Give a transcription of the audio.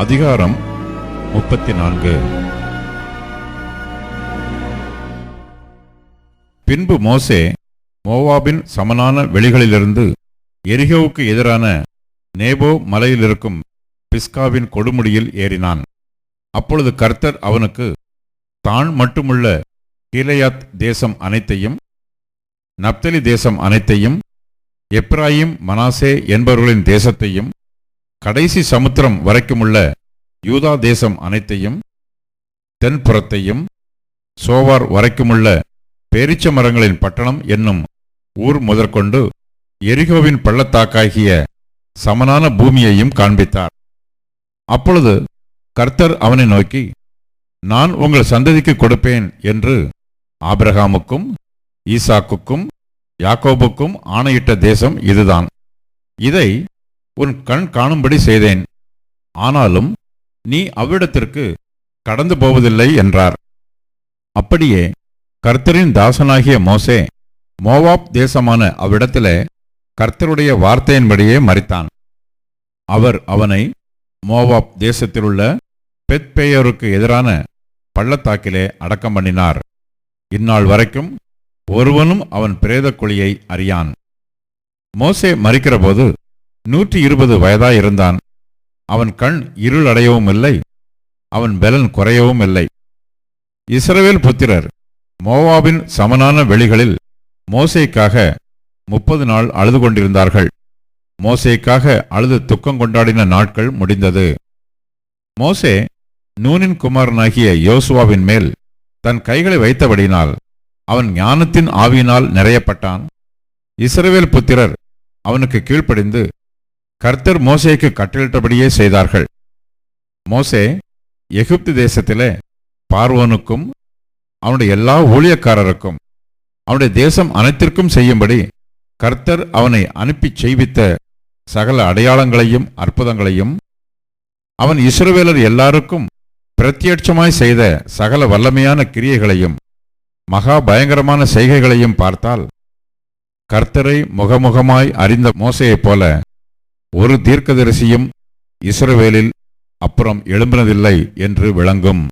அதிகாரம் 34. பின்பு மோசே மோவாபின் சமனான வெளிகளிலிருந்து எரிகோவுக்கு எதிரான நேபோ மலையிலிருக்கும் பிஸ்காவின் கொடுமுடியில் ஏறினான். அப்பொழுது கர்த்தர் அவனுக்கு தான் மட்டுமுள்ள கீலேயாத் தேசம் அனைத்தையும், நப்தலி தேசம் அனைத்தையும், எப்ராயிம் மனாசே என்பவர்களின் தேசத்தையும், கடைசி சமுத்திரம் வரைக்குமுள்ள யூதா தேசம் அனைத்தையும், தென்புறத்தையும், சோவார் வரைக்குமுள்ள பேரீச்ச மரங்களின் பட்டணம் என்னும் ஊர் முதற்கொண்டு எரிகோவின் பள்ளத்தாக்காகிய சமனான பூமியையும் காண்பித்தார். அப்பொழுது கர்த்தர் அவனை நோக்கி, நான் உங்கள் சந்ததிக்கு கொடுப்பேன் என்று ஆபிரகாமுக்கும் ஈசாக்குக்கும் யாக்கோபுக்கும் ஆணையிட்ட தேசம் இதுதான். இதை உன் கண் காணும்படி செய்தேன். ஆனாலும் நீ அவ்விடத்திற்கு கடந்து போவதில்லை என்றார். அப்படியே கர்த்தரின் தாசனாகிய மோசே மோவாப் தேசமான அவ்விடத்திலே கர்த்தருடைய வார்த்தையின்படியே மரித்தான். அவர் அவனை மோவாப் தேசத்திலுள்ள பெத்பேயோருக்கு எதிரான பள்ளத்தாக்கிலே அடக்கம் பண்ணினார். இந்நாள் வரைக்கும் ஒருவனும் அவன் பிரேத குழியை அறியான். மோசே மரிக்கிறபோது 120 வயதாயிருந்தான். அவன் கண் இருள் அடையவும் இல்லை, அவன் பெலன் குறையவும் இல்லை. இஸ்ரவேல் புத்திரர் மோவாபின் சமனான வெளிகளில் மோசேக்காக 30 நாள் அழுது கொண்டிருந்தார்கள். மோசேக்காக அழுது துக்கம் கொண்டாடின நாட்கள் முடிந்தது. மோசே நூனின் குமாரனாகிய யோசுவாவின் மேல் தன் கைகளை வைத்தபடியினால் அவன் ஞானத்தின் ஆவியினால் நிறையப்பட்டான். இஸ்ரவேல் புத்திரர் அவனுக்கு கீழ்ப்படிந்து கர்த்தர் மோசேக்கு கட்டளிட்டபடியே செய்தார்கள். மோசே எகிப்து தேசத்திலே பார்வோனுக்கும் அவனுடைய எல்லா ஊழியக்காரருக்கும் அவனுடைய தேசம் அனைத்திற்கும் செய்யும்படி கர்த்தர் அவனை அனுப்பி செய்வித்த சகல அடையாளங்களையும் அற்புதங்களையும், அவன் இஸ்ரவேலர் எல்லாருக்கும் பிரத்யட்சமாய் செய்த சகல வல்லமையான கிரியைகளையும் மகா பயங்கரமான செய்கைகளையும் பார்த்தால், கர்த்தரை முகமுகமாய் அறிந்த மோசேயைப் போல ஒரு தீர்க்கதரிசியும் இஸ்ரவேலில் அப்புறம் எழும்பினதில்லை என்று விளங்கும்.